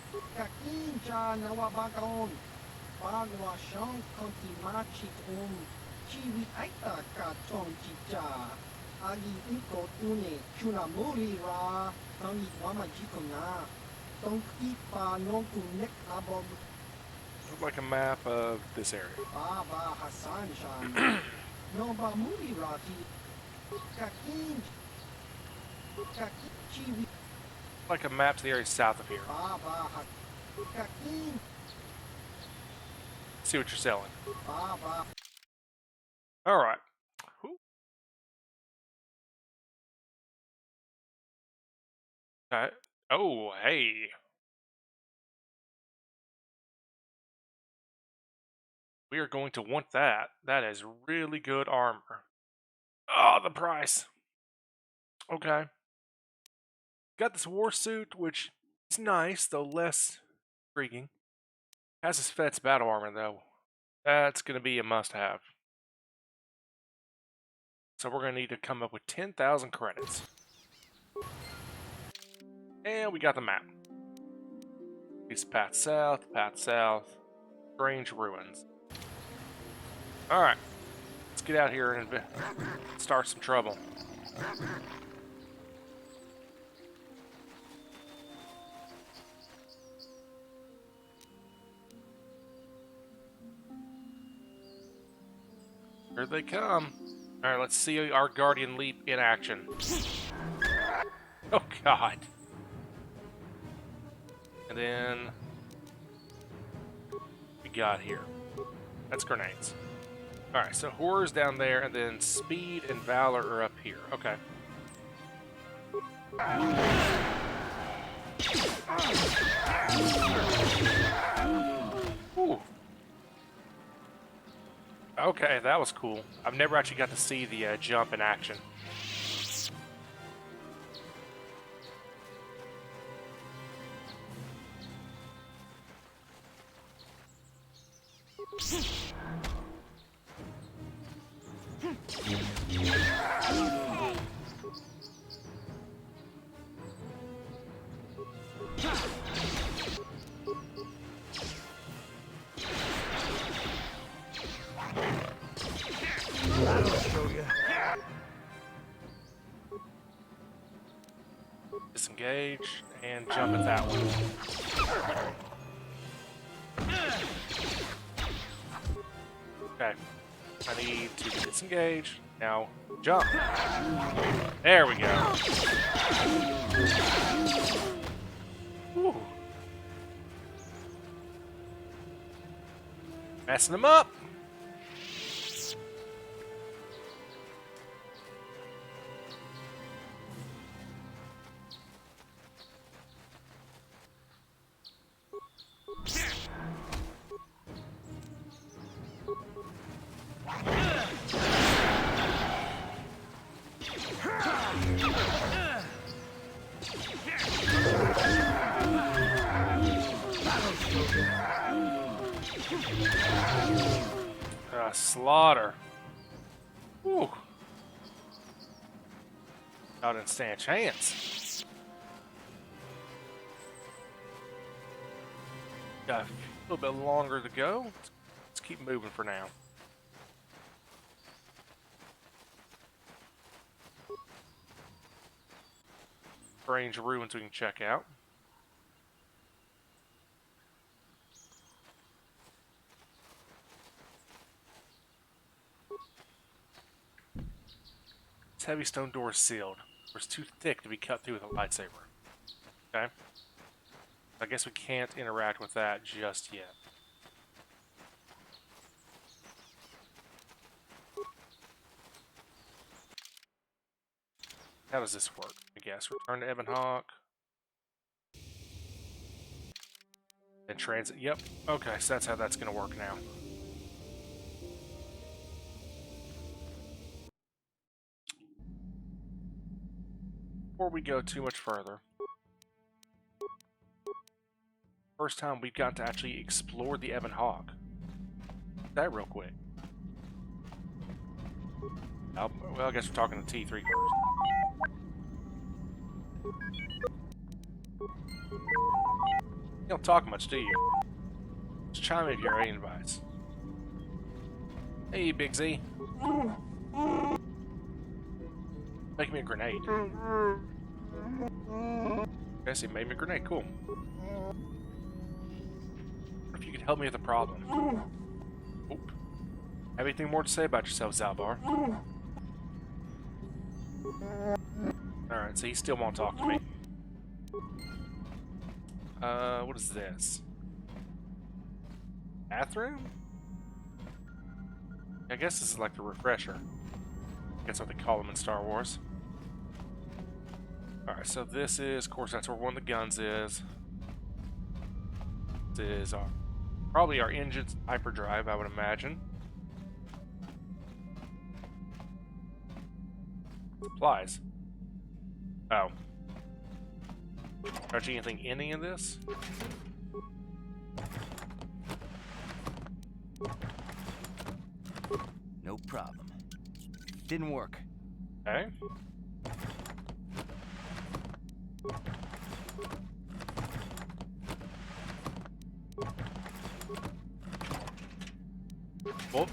Look like a map of this area. Like a map to the area south of here. See what you're selling. Alright. Oh, hey. We are going to want that. That is really good armor. Oh, the price. Okay. Got this war suit, which is nice, though less intriguing. Has his Fet's battle armor, though. That's going to be a must-have. So we're going to need to come up with 10,000 credits. And we got the map. It's path south, strange ruins. Alright. Let's get out here and start some trouble. Here they come. Alright, let's see our Guardian Leap in action. Oh god. And then we got here. That's grenades. Alright, so Horror's down there, and then Speed and Valor are up here. Okay. Ooh. Okay, that was cool. I've never actually got to see the jump in action. Disengage and jump at that one. Okay. I need to disengage. Now jump. There we go. Woo. Messing them up. Slaughter. Whew. I didn't stand a chance. Got a little bit longer to go. Let's keep moving for now. Strange ruins we can check out. This heavy stone door is sealed. It's too thick to be cut through with a lightsaber. Okay. I guess we can't interact with that just yet. How does this work? I guess return to Ebon Hawk. And transit. Yep. Okay, so that's how that's going to work now. Before we go too much further, first time we've got to actually explore the Ebon Hawk. That real quick. Well, I guess we're talking to T3 first. You don't talk much, do you? Just chime in if you're any advice. Hey, Big Z. Make me a grenade. Guess he made me a grenade. Cool. If you could help me with the problem. Oop. Have anything more to say about yourself, Zalbar? Alright, so he still won't talk to me. What is this? Bathroom? I guess this is like the refresher. That's what they call them in Star Wars. Alright, so this is, of course, that's where one of the guns is. This is our Probably our engine's hyperdrive, I would imagine. Supplies. Oh. Don't you anything in any of this? No problem. Didn't work. Okay. Well,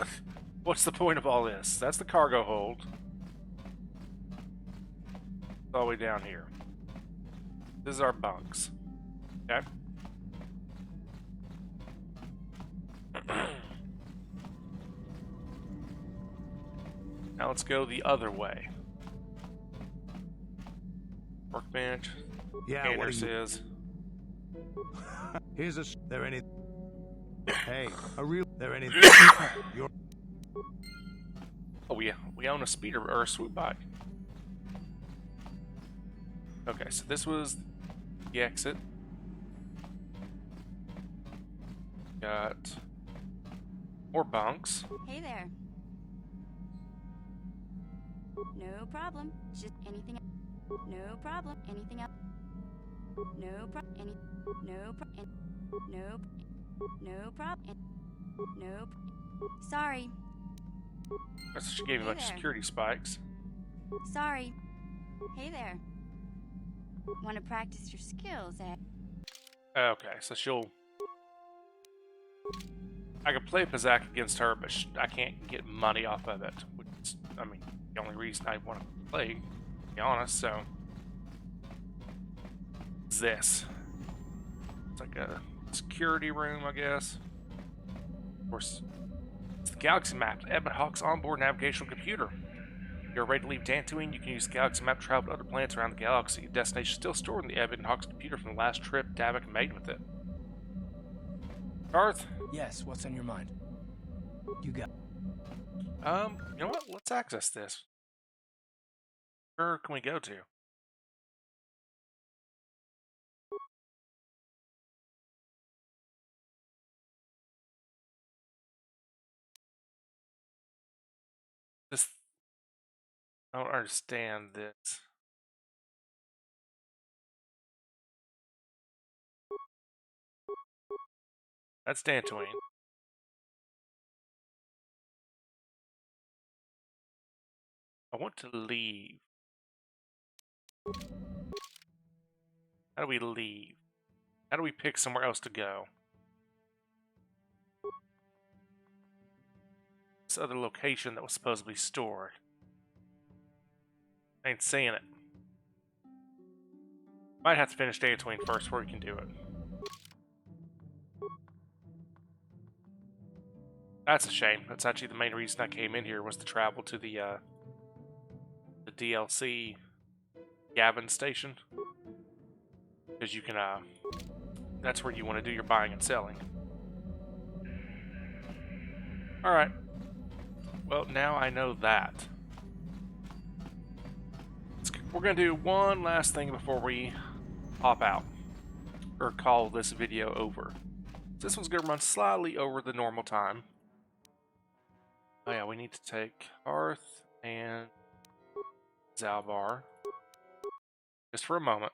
what's the point of all this? That's the cargo hold. All the way down here. This is our bunks. Okay. Now let's go the other way. Workbench. Yeah, what Anders is. Here's a. There any? Hey, a real. There any? You're. Oh, we own a speeder or a swoop bike. Okay, so this was the exit. Got more bunks. Hey there. No problem. Just anything. No problem. Anything else? No problem. Any. No problem. No. No problem. Nope. Sorry. So she gave me a bunch of security spikes. Sorry. Hey there. Want to practice your skills, eh? Okay, so she'll. I could play Pazak against her, but I can't get money off of it. Which is, I mean, the only reason I want to play, to be honest, so. What's this? It's like a security room, I guess. Of course, it's the Galaxy Map, Ebon Hawk's onboard navigational computer. If you're ready to leave Dantooine, you can use the Galaxy Map to travel to other planets around the galaxy. The destination is still stored in the Ebon Hawk's computer from the last trip Davik made with it. Garth? Yes, what's on your mind? You got. You know what? Let's access this. Where can we go to? This. I don't understand this. That's Dantooine. I want to leave. How do we leave? How do we pick somewhere else to go? This other location that was supposed to be stored. I ain't seeing it. Might have to finish Dantooine first before we can do it. That's a shame. That's actually the main reason I came in here, was to travel to the DLC Gavin station. Because you can, that's where you want to do your buying and selling. Alright. Well, now I know that. We're going to do one last thing before we hop out. Or call this video over. This one's going to run slightly over the normal time. Oh yeah, we need to take Arth and Zalbar. Just for a moment.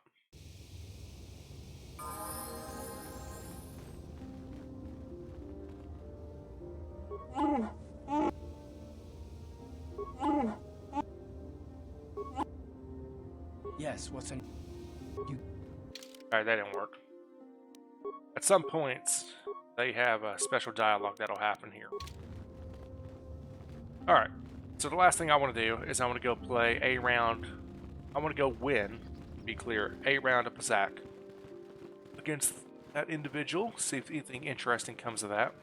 Yes, what's on you? Alright, that didn't work. At some points, they have a special dialogue that'll happen here. Alright, so the last thing I want to do is I want to go play a round. I want to go win, to be clear, a round of Pazak against that individual. See if anything interesting comes of that.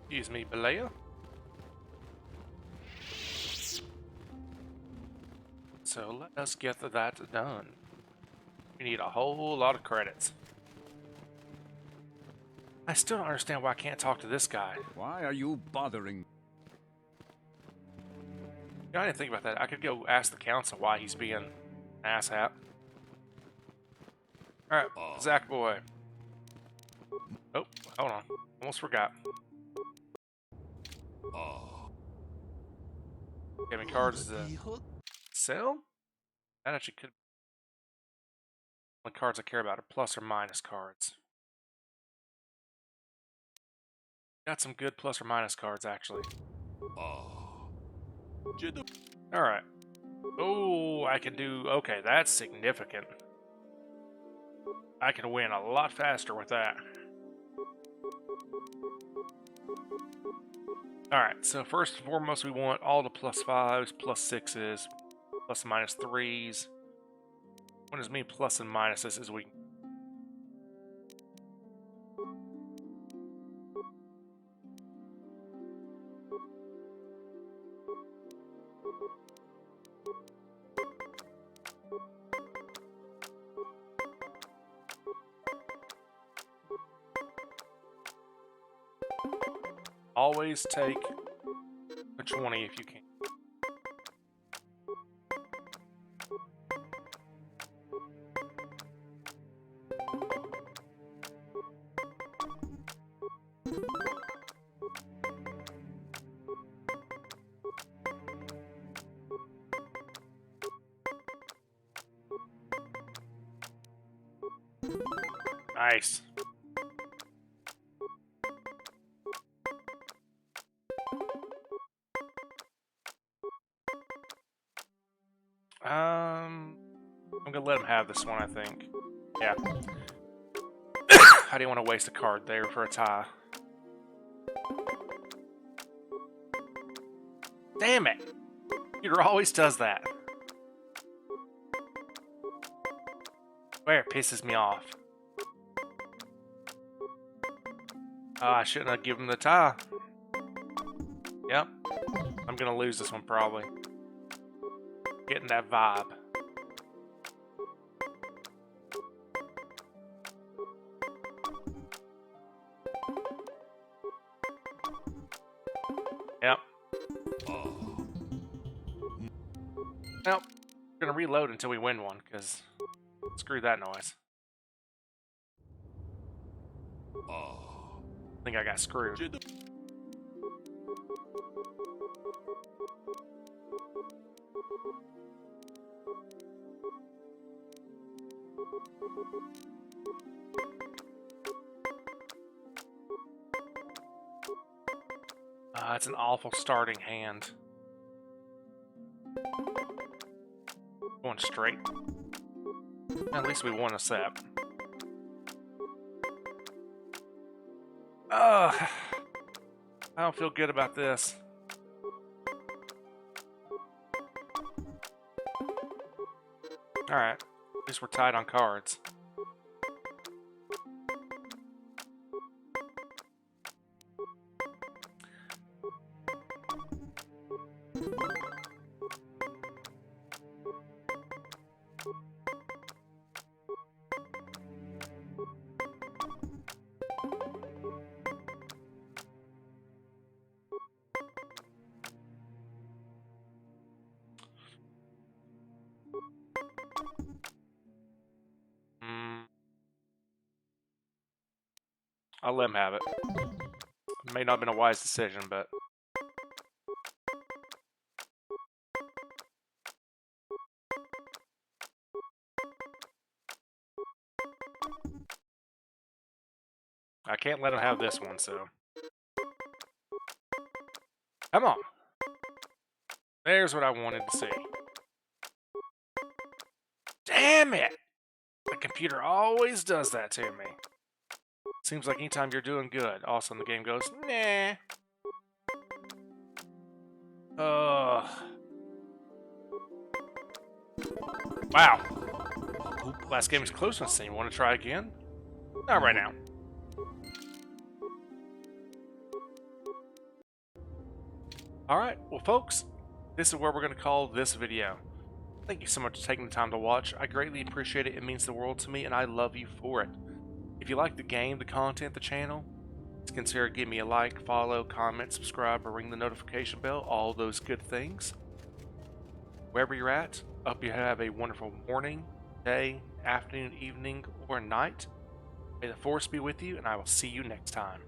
Excuse me, Balea. So let us get that done. We need a whole lot of credits. I still don't understand why I can't talk to this guy. Why are you bothering? You know, I didn't think about that. I could go ask the council why he's being an asshat. Alright, Zach boy. Oh, hold on. Almost forgot. Gaming cards to sell? That actually could. The cards I care about are plus or minus cards. Got some good plus or minus cards, actually. Alright. Oh, I can do... Okay, that's significant. I can win a lot faster with that. Alright, so first and foremost, we want all the +5s, +6s, plus and minus 3s. What does mean plus and minuses as we... Always take a 20 if you can. Nice. I'm gonna let him have this one, I think. Yeah. I didn't want to waste a card there for a tie. Damn it! Peter always does that. Where it pisses me off. Oh, I shouldn't have given him the tie. Yep. I'm gonna lose this one probably. Getting that vibe. Yep. Well, we're gonna reload until we win one, because screw that noise. I think I got screwed. It's an awful starting hand. Going straight. At least we won a set. I don't feel good about this. Alright, at least we're tied on cards. I'll let him have it. It may not have been a wise decision, but... I can't let him have this one, so... Come on! There's what I wanted to see. Damn it! The computer always does that to me. Seems like anytime you're doing good, all of a sudden the game goes, nah. Wow. Last game is close to us. You want to try again? Not right now. Alright, well folks, this is where we're going to call this video. Thank you so much for taking the time to watch. I greatly appreciate it. It means the world to me, and I love you for it. If you like the game, the content, the channel, consider giving me a like, follow, comment, subscribe, or ring the notification bell. All those good things. Wherever you're at, hope you have a wonderful morning, day, afternoon, evening, or night. May the Force be with you, and I will see you next time.